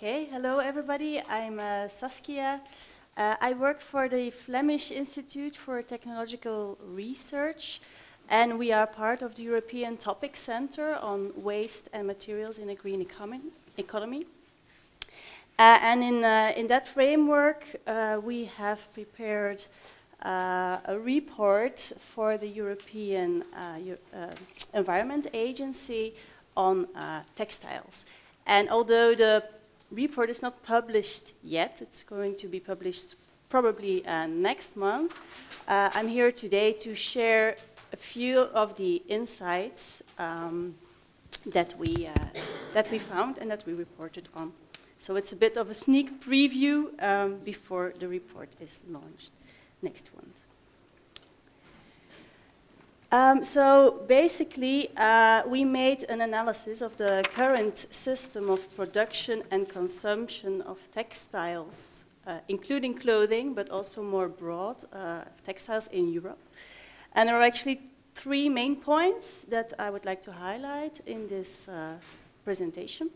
Okay, hello everybody. I'm Saskia. I work for the Flemish Institute for Technological Research, and we are part of the European Topic Center on Waste and Materials in a Green Economy. And in that framework, we have prepared a report for the European Environment Agency on textiles. And although the report is not published yet, it's going to be published probably next month, I'm here today to share a few of the insights that we found and that we reported on. So it's a bit of a sneak preview before the report is launched next month. So basically, we made an analysis of the current system of production and consumption of textiles, including clothing, but also more broad, textiles in Europe. And there are actually three main points that I would like to highlight in this presentation.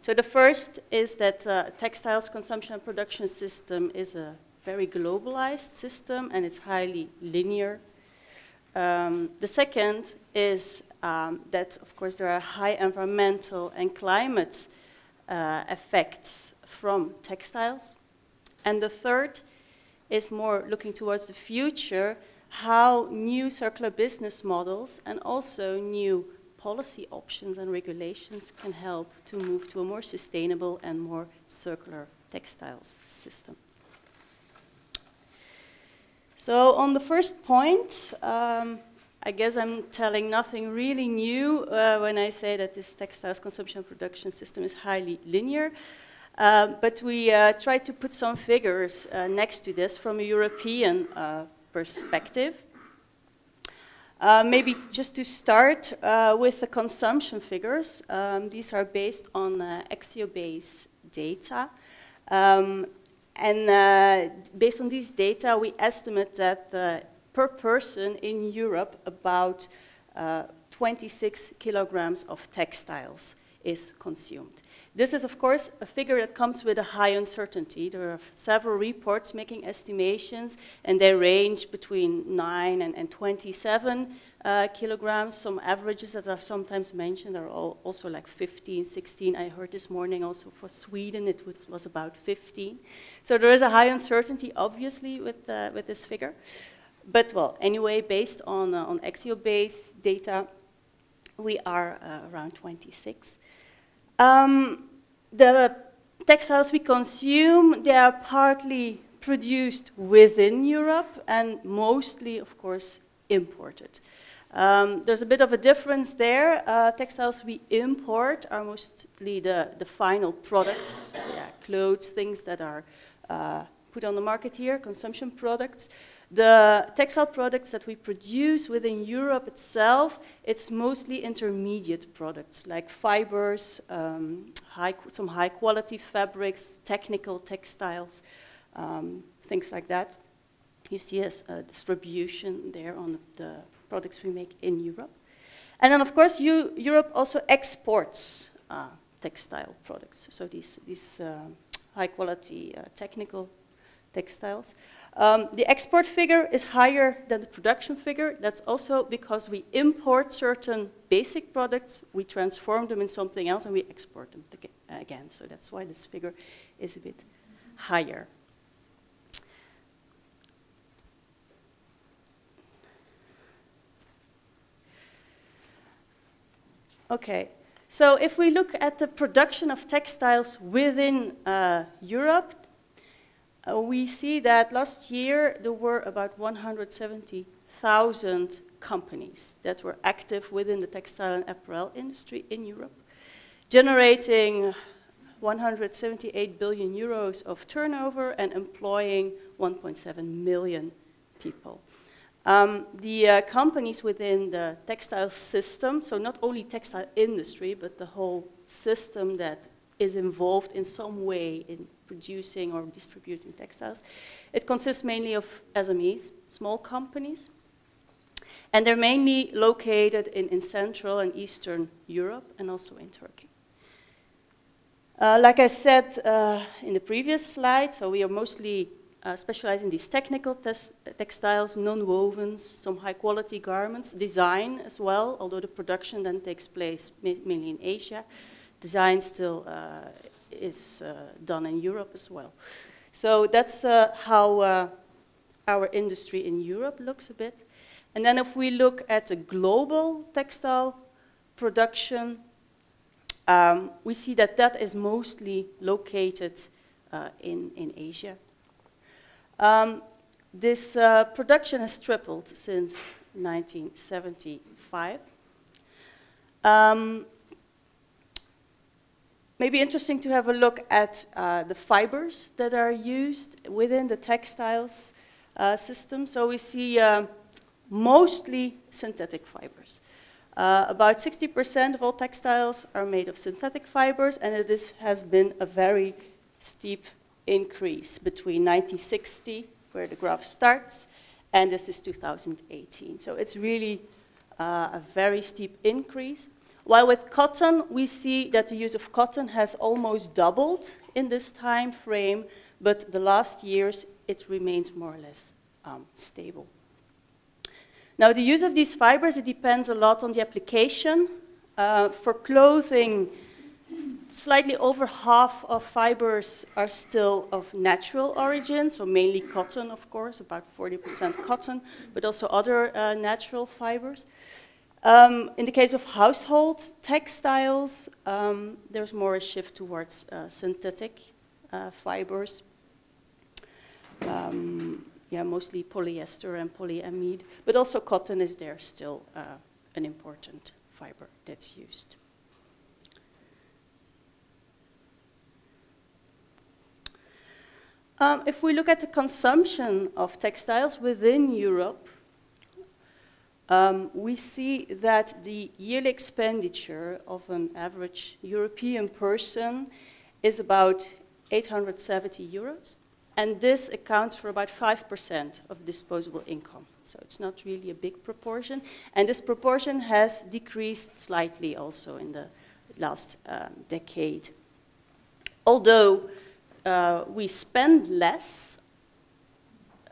So the first is that textiles consumption and production system is a very globalized system, and it's highly linear. The second is that, of course, there are high environmental and climate effects from textiles. And the third is more looking towards the future, how new circular business models and also new policy options and regulations can help to move to a more sustainable and more circular textiles system. So on the first point, I guess I'm telling nothing really new when I say that this textiles consumption and production system is highly linear. But we tried to put some figures next to this from a European perspective. Maybe just to start with the consumption figures. These are based on Axiobase data. And based on these data, we estimate that per person in Europe, about 26 kilograms of textiles is consumed. This is, of course, a figure that comes with a high uncertainty. There are several reports making estimations, and they range between 9 and 27 kilograms. Some averages that are sometimes mentioned are also like 15, 16. I heard this morning also for Sweden it was about 15. So there is a high uncertainty, obviously, with this figure. But, well, anyway, based on Axiobase data, we are around 26. The textiles we consume, they are partly produced within Europe and mostly, of course, imported. There's a bit of a difference there. Textiles we import are mostly the final products, clothes, things that are put on the market here, consumption products. The textile products that we produce within Europe itself, it's mostly intermediate products like fibers, some high quality fabrics, technical textiles, things like that. You see a distribution there on the products we make in Europe. And then, of course, Europe also exports textile products, so these high quality technical textiles. The export figure is higher than the production figure. That's also because we import certain basic products, we transform them in something else, and we export them again. So that's why this figure is a bit higher. Okay, so if we look at the production of textiles within Europe, we see that last year there were about 170,000 companies that were active within the textile and apparel industry in Europe, generating 178 billion euros of turnover and employing 1.7 million people. The companies within the textile system, so not only textile industry, but the whole system that is involved in some way in producing or distributing textiles. It consists mainly of SMEs, small companies, and they're mainly located in Central and Eastern Europe and also in Turkey. Like I said in the previous slide, so we are mostly specialized in these technical textiles, non-wovens, some high-quality garments, design as well, although the production then takes place mainly in Asia. Design still is done in Europe as well. So that's how our industry in Europe looks a bit. And then if we look at the global textile production, we see that that is mostly located in Asia. This production has tripled since 1975. Maybe interesting to have a look at the fibers that are used within the textiles system. So we see mostly synthetic fibers. About 60% of all textiles are made of synthetic fibers, and this has been a very steep increase between 1960, where the graph starts, and this is 2018. So it's really a very steep increase. While with cotton, we see that the use of cotton has almost doubled in this time frame, but the last years it remains more or less stable. Now, the use of these fibers, it depends a lot on the application. For clothing, slightly over half of fibers are still of natural origin, so mainly cotton, of course, about 40% cotton, but also other natural fibers. In the case of household textiles, there's more a shift towards synthetic fibers. Yeah, mostly polyester and polyamide, but also cotton is there still an important fiber that's used. If we look at the consumption of textiles within Europe, we see that the yearly expenditure of an average European person is about 870 euros. And this accounts for about 5% of disposable income. So it's not really a big proportion. And this proportion has decreased slightly also in the last decade. Although we spend less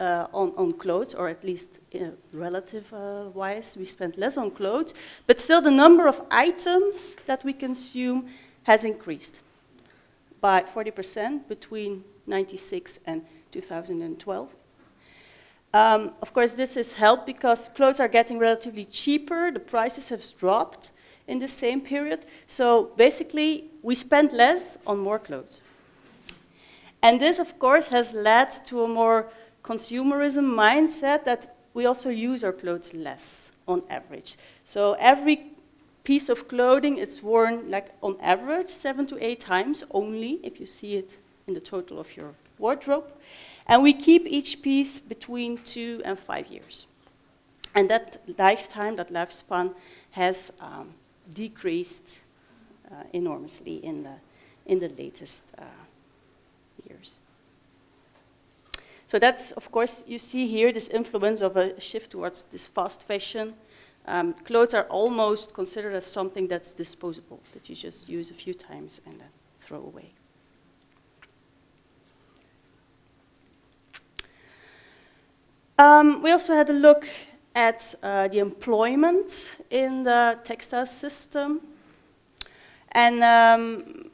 on clothes, or at least relative-wise, we spend less on clothes, but still the number of items that we consume has increased by 40% between 1996 and 2012. Of course, this is helped because clothes are getting relatively cheaper. The prices have dropped in the same period. So basically, we spend less on more clothes. And this, of course, has led to a more consumerism mindset that we also use our clothes less on average. So every piece of clothing, it's worn like on average 7 to 8 times only, if you see it in the total of your wardrobe. And we keep each piece between 2 and 5 years. And that lifetime, that lifespan, has decreased enormously in the latest years. So that's, of course, you see here this influence of a shift towards this fast fashion. Clothes are almost considered as something that's disposable, that you just use a few times and then throw away. We also had a look at the employment in the textile system. And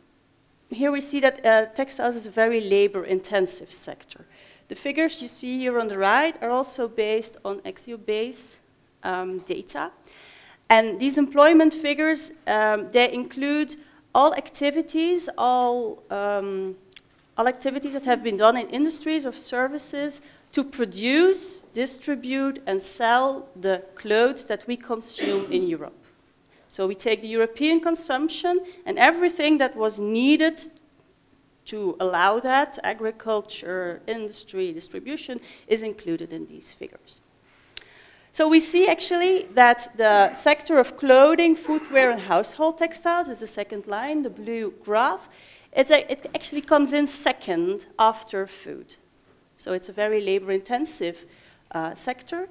here we see that textiles is a very labor-intensive sector. The figures you see here on the right are also based on Axiobase data. And these employment figures, they include all activities, all activities that have been done in industries or services to produce, distribute, and sell the clothes that we consume in Europe. So we take the European consumption and everything that was needed to allow that, agriculture, industry, distribution, is included in these figures. So we see actually that the sector of clothing, footwear, and household textiles is the second line, the blue graph. It actually comes in second after food. So it's a very labor-intensive sector.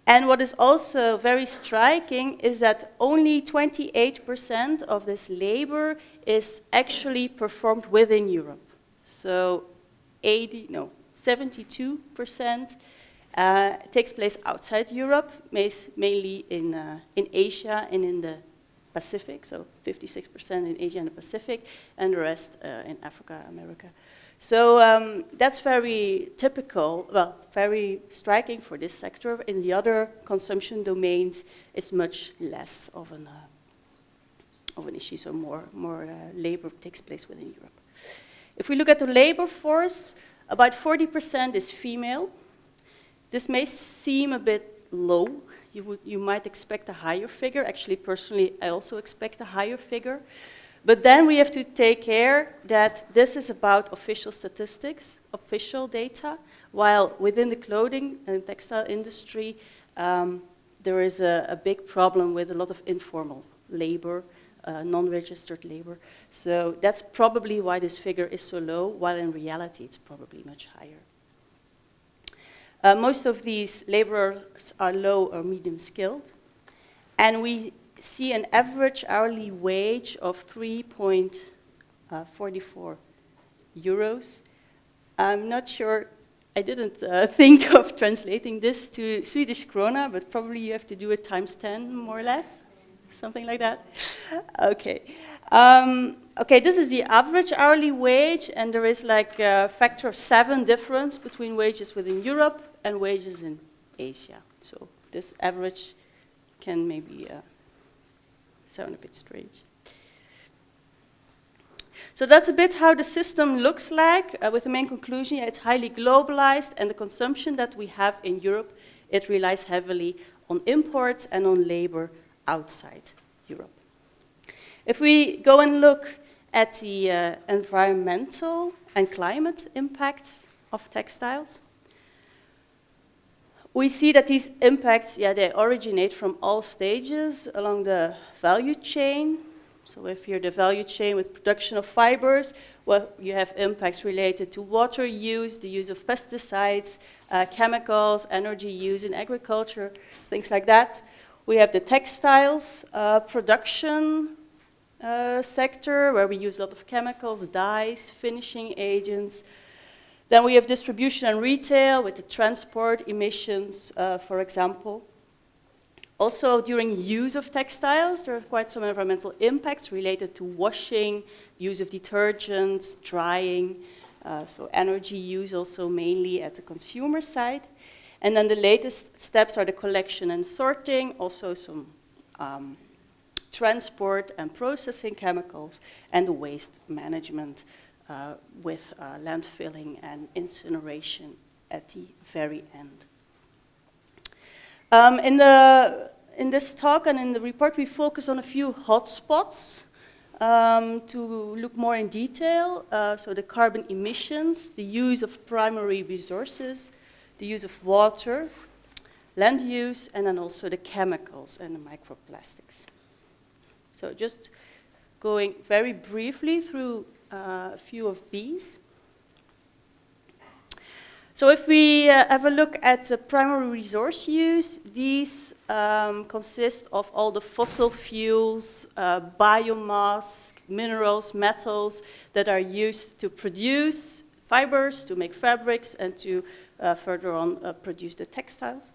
And what is also very striking is that only 28% of this labor is actually performed within Europe. So 72% takes place outside Europe, mainly in Asia and in the Pacific, so 56% in Asia and the Pacific, and the rest in Africa, America. So that's very typical, well, very striking for this sector. In the other consumption domains, it's much less of an issue, so more labor takes place within Europe. If we look at the labor force, about 40% is female. This may seem a bit low. You might expect a higher figure. Actually, personally, I also expect a higher figure. But then we have to take care that this is about official statistics, official data, while within the clothing and textile industry, there is a big problem with a lot of informal labor, non-registered labor. So that's probably why this figure is so low, while in reality it's probably much higher. Most of these laborers are low or medium skilled, and we see an average hourly wage of 3.44 euros. I'm not sure, I didn't think of translating this to Swedish krona, but probably you have to do it times 10, more or less, something like that. Okay. Okay, this is the average hourly wage, and there is like a factor of 7 difference between wages within Europe and wages in Asia. So this average can maybe sound a bit strange. So that's a bit how the system looks like, with the main conclusion, it's highly globalized, and the consumption that we have in Europe, it relies heavily on imports and on labor outside Europe. If we go and look at the environmental and climate impacts of textiles, we see that these impacts, they originate from all stages along the value chain. So if you're the value chain with production of fibers, well, you have impacts related to water use, the use of pesticides, chemicals, energy use in agriculture, things like that. We have the textiles production sector, where we use a lot of chemicals, dyes, finishing agents. Then we have distribution and retail with the transport emissions, for example. Also, during use of textiles, there are quite some environmental impacts related to washing, use of detergents, drying, so energy use also mainly at the consumer side. And then the latest steps are the collection and sorting, also some transport and processing chemicals, and the waste management with landfilling and incineration at the very end. In this talk and in the report, we focus on a few hotspots to look more in detail. So the carbon emissions, the use of primary resources, the use of water, land use, and then also the chemicals and the microplastics. So just going very briefly through a few of these. So if we have a look at the primary resource use, these consist of all the fossil fuels, biomass, minerals, metals that are used to produce fibers, to make fabrics, and to further on produce the textiles.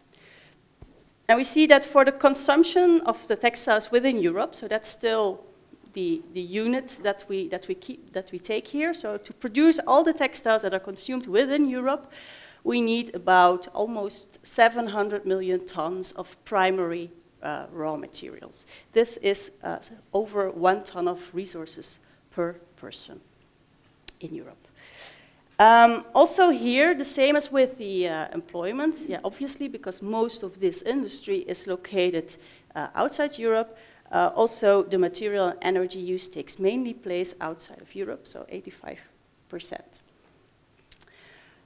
And we see that for the consumption of the textiles within Europe, so that's still the units that we take here. So to produce all the textiles that are consumed within Europe, we need about almost 700 million tons of primary raw materials. This is over 1 ton of resources per person in Europe. Also here, the same as with the employment, obviously, because most of this industry is located outside Europe. Also, the material and energy use takes mainly place outside of Europe, so 85%.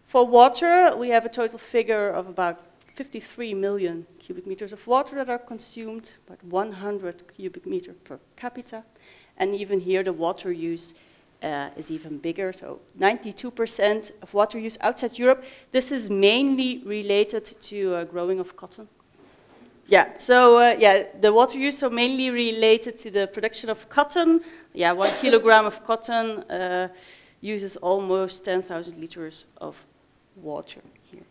For water, we have a total figure of about 53 million cubic meters of water that are consumed, about 100 cubic meters per capita. And even here, the water use is even bigger, so 92% of water use outside Europe. This is mainly related to growing of cotton. Yeah, so the water use are mainly related to the production of cotton. Yeah, 1 kilogram of cotton uses almost 10,000 liters of water here.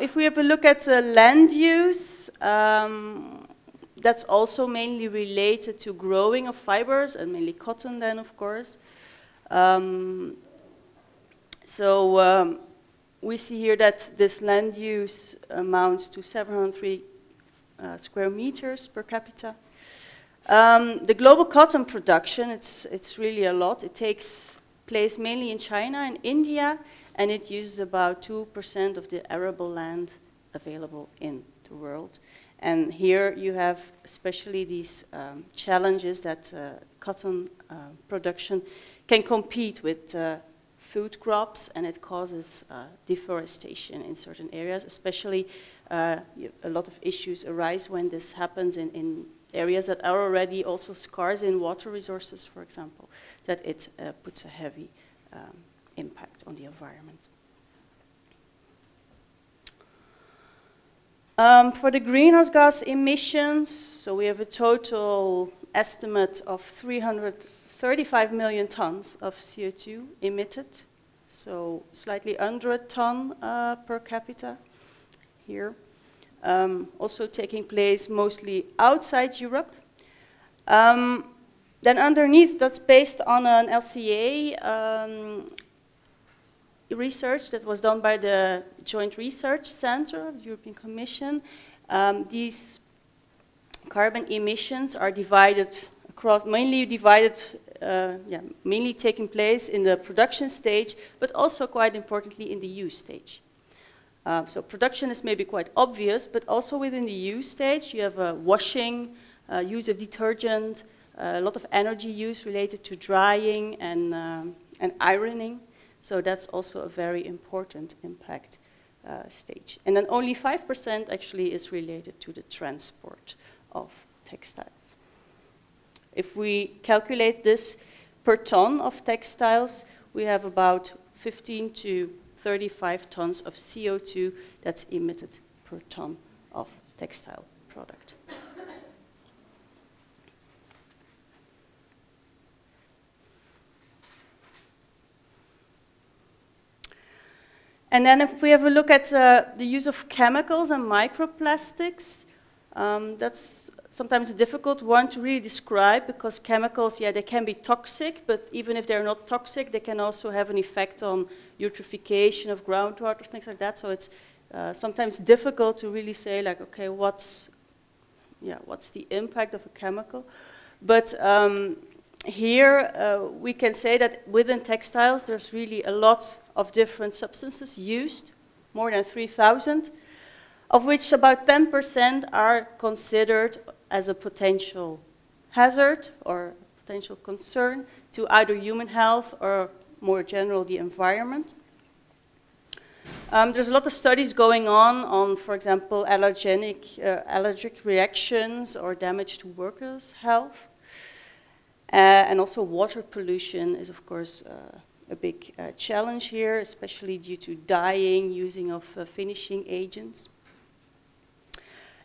If we have a look at land use, that's also mainly related to growing of fibers, and mainly cotton then, of course. We see here that this land use amounts to 703 square meters per capita. The global cotton production, it's really a lot. It takes place mainly in China and India, and it uses about 2% of the arable land available in the world. And here you have especially these challenges that cotton production can compete with food crops, and it causes deforestation in certain areas. Especially a lot of issues arise when this happens in areas that are already also scarce in water resources, for example, that it puts a heavy impact on the environment. For the greenhouse gas emissions, so we have a total estimate of 335 million tons of CO2 emitted, so slightly under a ton per capita here. Also taking place mostly outside Europe. Then underneath, that's based on an LCA research that was done by the Joint Research Center of the European Commission. These carbon emissions are divided across, mainly taking place in the production stage, but also quite importantly in the use stage. So production is maybe quite obvious, but also within the use stage, you have washing, use of detergent, a lot of energy use related to drying and ironing. So that's also a very important impact stage. And then only 5% actually is related to the transport of textiles. If we calculate this per ton of textiles, we have about 15 to 35 tons of CO2 that's emitted per ton of textile product. And then if we have a look at the use of chemicals and microplastics, that's sometimes a difficult one to really describe, because chemicals, yeah, they can be toxic, but even if they're not toxic, they can also have an effect on eutrophication of groundwater, things like that. So it's sometimes difficult to really say, like, okay, what's the impact of a chemical? But here we can say that within textiles, there's really a lot of different substances used, more than 3,000, of which about 10% are considered as a potential hazard or potential concern to either human health or more general the environment. There's a lot of studies going on, for example, allergic reactions or damage to workers' health. And also water pollution is, of course, a big challenge here, especially due to dyeing, using of finishing agents.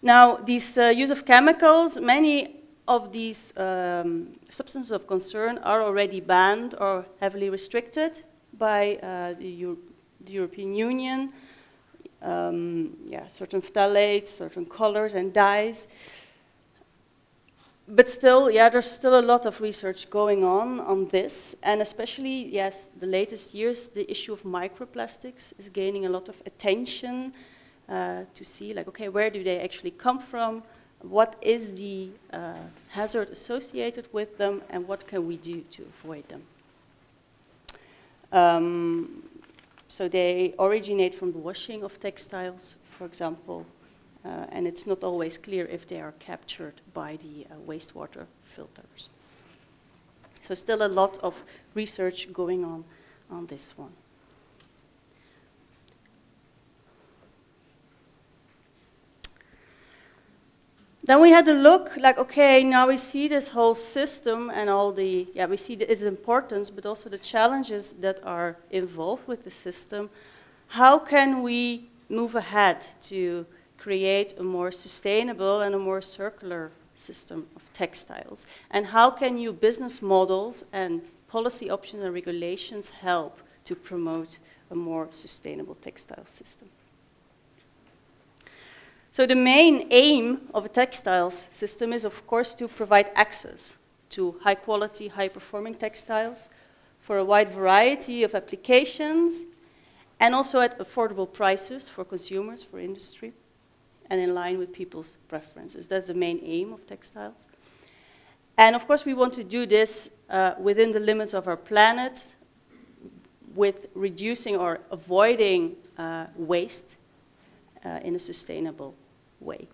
Now, this use of chemicals, many of these substances of concern are already banned or heavily restricted by the European Union. Certain phthalates, certain colors and dyes. But still, yeah, there's still a lot of research going on this, and especially, yes, the latest years, the issue of microplastics is gaining a lot of attention to see, like, okay, where do they actually come from? What is the hazard associated with them, and what can we do to avoid them? So they originate from the washing of textiles, for example, and it's not always clear if they are captured by the wastewater filters. So still a lot of research going on this one. Then we had a look, like, okay, now we see this whole system and all the, yeah, we see its importance, but also the challenges that are involved with the system. How can we move ahead to create a more sustainable and a more circular system of textiles? And how can you business models and policy options and regulations help to promote a more sustainable textile system? So the main aim of a textiles system is, of course, to provide access to high quality, high performing textiles for a wide variety of applications, and also at affordable prices for consumers, for industry, and in line with people's preferences. That's the main aim of textiles. And of course, we want to do this within the limits of our planet, with reducing or avoiding waste in a sustainable way.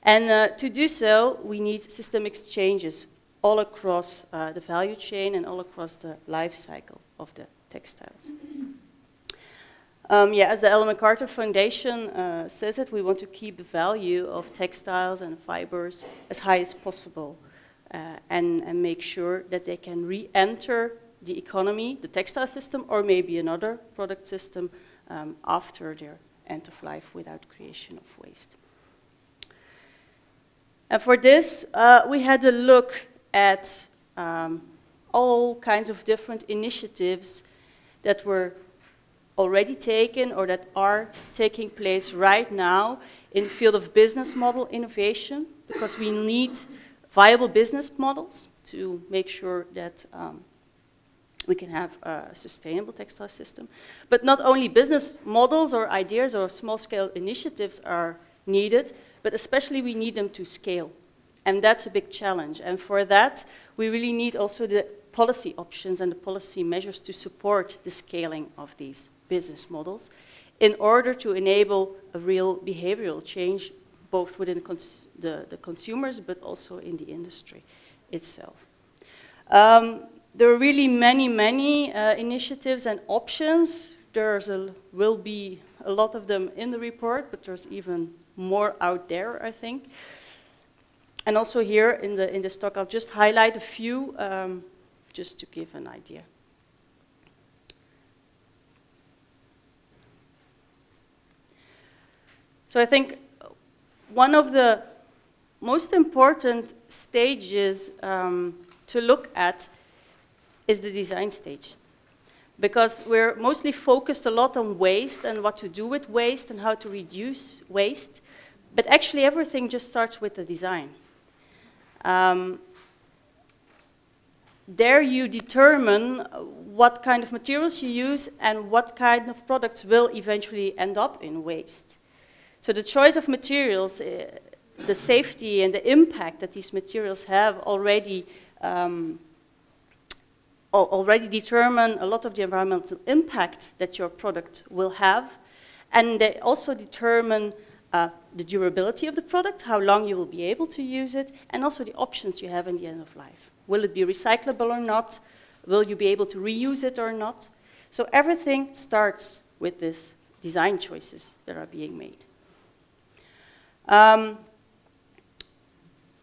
And to do so, we need system exchanges all across the value chain and all across the life cycle of the textiles. As the Ellen MacArthur Foundation says it, we want to keep the value of textiles and fibers as high as possible and make sure that they can re-enter the economy, the textile system, or maybe another product system after their end of life without creation of waste. And for this, we had a look at all kinds of different initiatives that were already taken or that are taking place right now in the field of business model innovation, because we need viable business models to make sure that we can have a sustainable textile system. But not only business models or ideas or small-scale initiatives are needed, but especially we need them to scale. And that's a big challenge. And for that, we really need also the policy options and the policy measures to support the scaling of these business models in order to enable a real behavioral change, both within the consumers, but also in the industry itself. There are really many initiatives and options. Will be a lot of them in the report, but there's even more out there, I think. And also here in the stock, I'll just highlight a few, just to give an idea. So I think one of the most important stages to look at is the design stage. Because we're mostly focused a lot on waste and what to do with waste and how to reduce waste. But actually everything just starts with the design. There you determine what kind of materials you use and what kind of products will eventually end up in waste. So the choice of materials, the safety and the impact that these materials have already determine a lot of the environmental impact that your product will have. And they also determine the durability of the product, how long you will be able to use it, and also the options you have in the end of life. Will it be recyclable or not? Will you be able to reuse it or not? So everything starts with these design choices that are being made.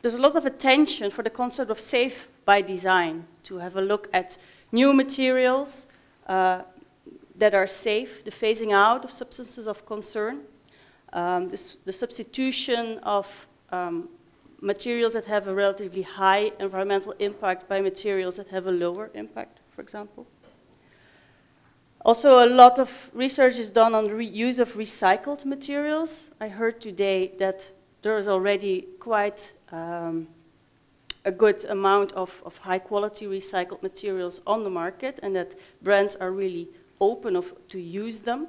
There's a lot of attention for the concept of safe by design, to have a look at new materials that are safe, the phasing out of substances of concern, the substitution of materials that have a relatively high environmental impact by materials that have a lower impact, for example. Also, a lot of research is done on the use of recycled materials. I heard today that there is already quite a good amount of high-quality recycled materials on the market, and that brands are really open to use them.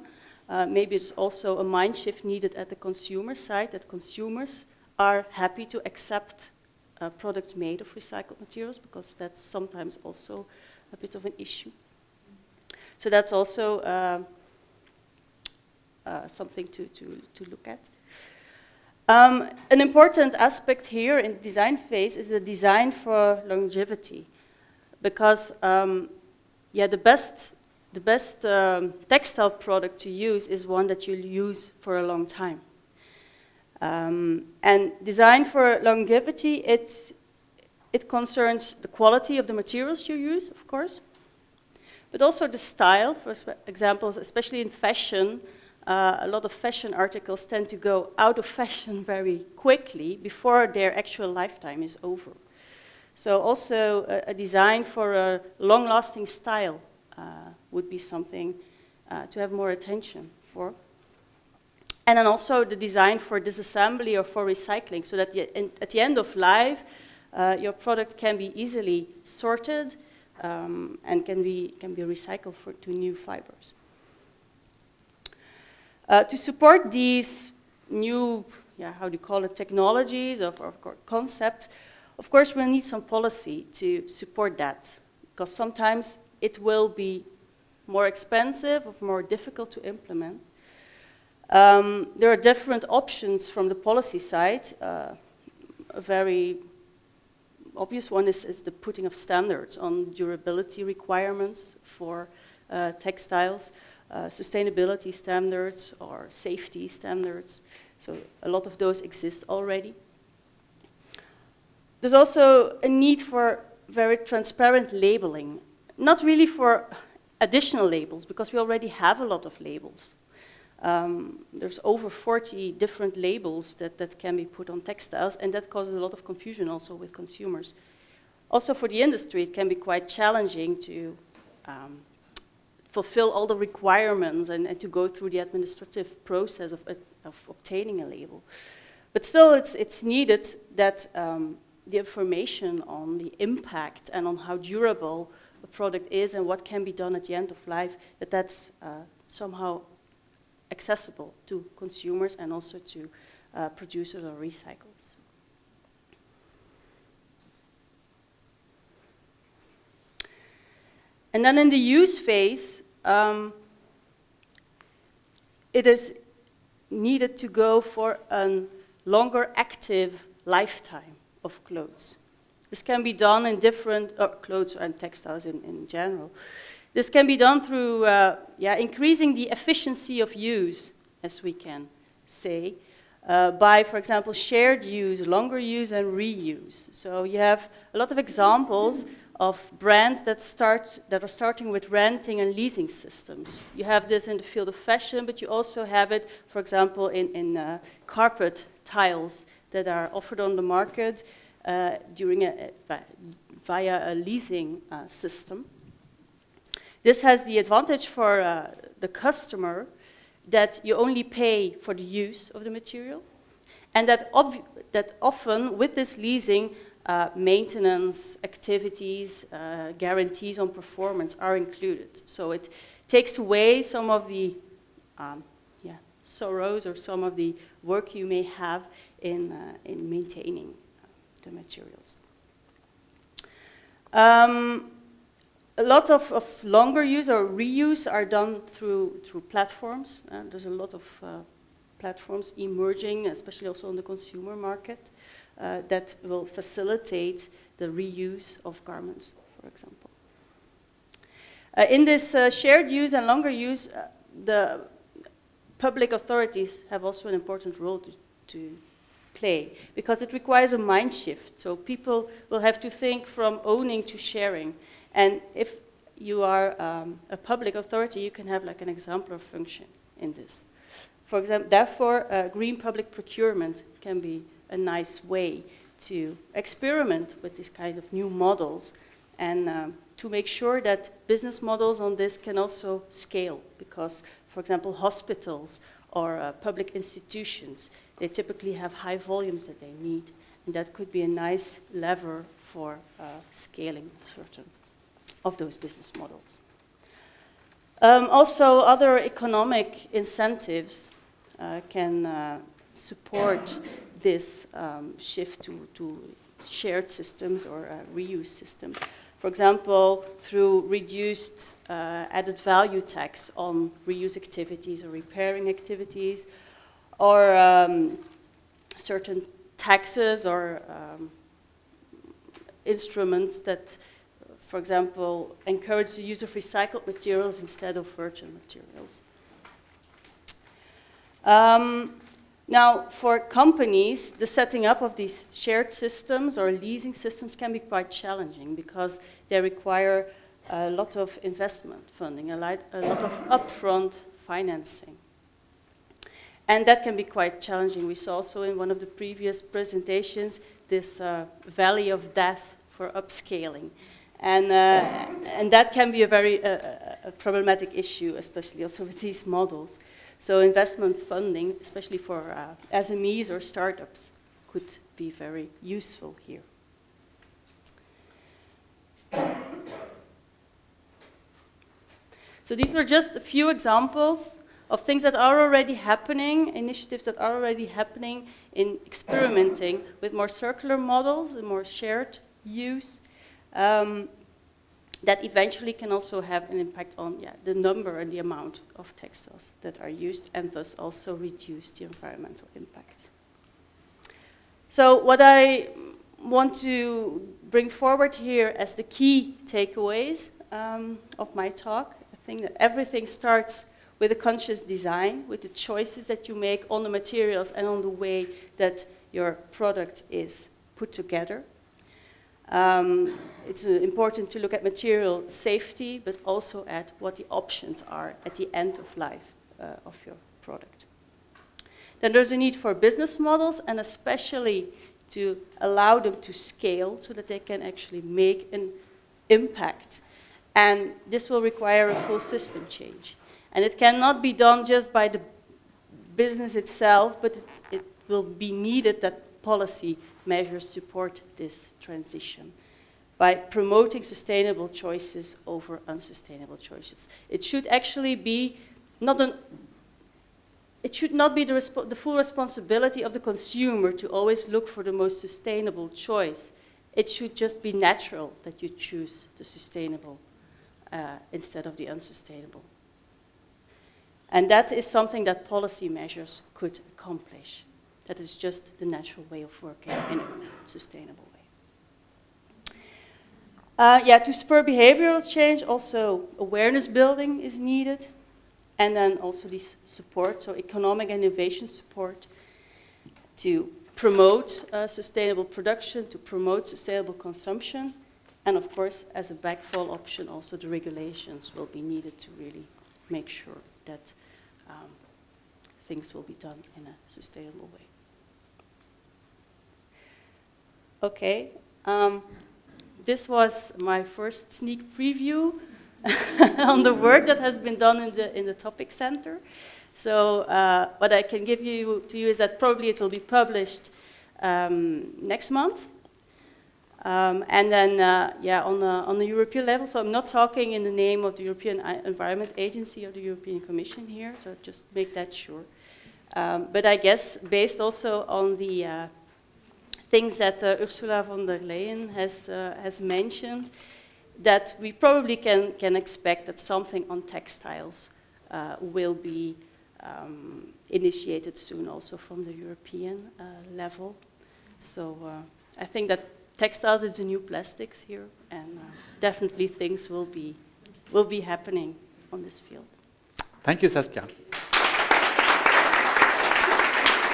Maybe it's also a mind shift needed at the consumer side, that consumers are happy to accept products made of recycled materials, because that's sometimes also a bit of an issue. So that's also something to look at. An important aspect here in the design phase is the design for longevity, because the best textile product to use is one that you'll use for a long time. And design for longevity, it concerns the quality of the materials you use, of course, but also the style. For example, especially in fashion, a lot of fashion articles tend to go out of fashion very quickly before their actual lifetime is over. So also a design for a long-lasting style would be something to have more attention for. And then also the design for disassembly or for recycling, so that at the end of life, your product can be easily sorted and can be recycled to new fibers. To support these new, how do you call it, technologies or concepts, of course we'll need some policy to support that, because sometimes it will be more expensive or more difficult to implement. There are different options from the policy side. A very obvious one is the putting of standards on durability requirements for textiles, sustainability standards or safety standards. So a lot of those exist already. There's also a need for very transparent labeling, not really for additional labels, because we already have a lot of labels. There's over 40 different labels that can be put on textiles, and that causes a lot of confusion also with consumers. Also for the industry, it can be quite challenging to fulfill all the requirements and to go through the administrative process of obtaining a label. But still, it's needed that the information on the impact and on how durable a product is and what can be done at the end of life, that's somehow accessible to consumers and also to producers or recyclers. And then in the use phase, it is needed to go for a longer active lifetime of clothes. This can be done in different, clothes and textiles in general. This can be done through increasing the efficiency of use, as we can say, by, for example, shared use, longer use, and reuse. So you have a lot of examples of brands that are starting with renting and leasing systems. You have this in the field of fashion, but you also have it, for example, in carpet tiles that are offered on the market via a leasing system. This has the advantage for the customer that you only pay for the use of the material, and that often with this leasing, maintenance activities, guarantees on performance are included. So it takes away some of the sorrows or some of the work you may have in maintaining the materials. A lot of longer use or reuse are done through platforms. There's a lot of platforms emerging, especially also on the consumer market, that will facilitate the reuse of garments, for example. In this shared use and longer use, the public authorities have also an important role to play, because it requires a mind shift. So people will have to think from owning to sharing. And if you are a public authority, you can have like an exemplar function in this. For example, therefore, green public procurement can be a nice way to experiment with these kind of new models and to make sure that business models on this can also scale. Because, for example, hospitals or public institutions, they typically have high volumes that they need. And that could be a nice lever for scaling certain of those business models. Also, other economic incentives can support this shift to shared systems or reuse systems. For example, through reduced added value tax on reuse activities or repairing activities, or certain taxes or instruments that, for example, encourage the use of recycled materials instead of virgin materials. Now, for companies, the setting up of these shared systems or leasing systems can be quite challenging because they require a lot of investment funding, a lot of upfront financing. And that can be quite challenging. We saw also in one of the previous presentations this valley of death for upscaling. And that can be a very problematic issue, especially also with these models. So investment funding, especially for SMEs or startups, could be very useful here. So these are just a few examples of things that are already happening, initiatives that are already happening in experimenting with more circular models and more shared use that eventually can also have an impact on the number and the amount of textiles that are used, and thus also reduce the environmental impact. So what I want to bring forward here as the key takeaways of my talk, I think that everything starts with a conscious design, with the choices that you make on the materials and on the way that your product is put together. It's important to look at material safety, but also at what the options are at the end of life of your product. Then there's a need for business models, and especially to allow them to scale so that they can actually make an impact. And this will require a full system change. And it cannot be done just by the business itself, but it will be needed that policy measures support this transition by promoting sustainable choices over unsustainable choices. It should actually be it should not be the full responsibility of the consumer to always look for the most sustainable choice. It should just be natural that you choose the sustainable instead of the unsustainable. And that is something that policy measures could accomplish. That is just the natural way of working in a sustainable way. To spur behavioral change, also awareness building is needed. And then also this support, so economic and innovation support to promote sustainable production, to promote sustainable consumption. And of course, as a backfall option, also the regulations will be needed to really make sure that things will be done in a sustainable way. Okay, this was my first sneak preview on the work that has been done in the topic center. So what I can give to you is that probably it will be published next month. And then, on the European level, so I'm not talking in the name of the European Environment Agency or the European Commission here, so just make that sure. But I guess based also on the things that Ursula von der Leyen has mentioned, that we probably can expect that something on textiles will be initiated soon also from the European level. So I think that textiles is the new plastics here, and definitely things will be happening on this field. Thank you, Saskia.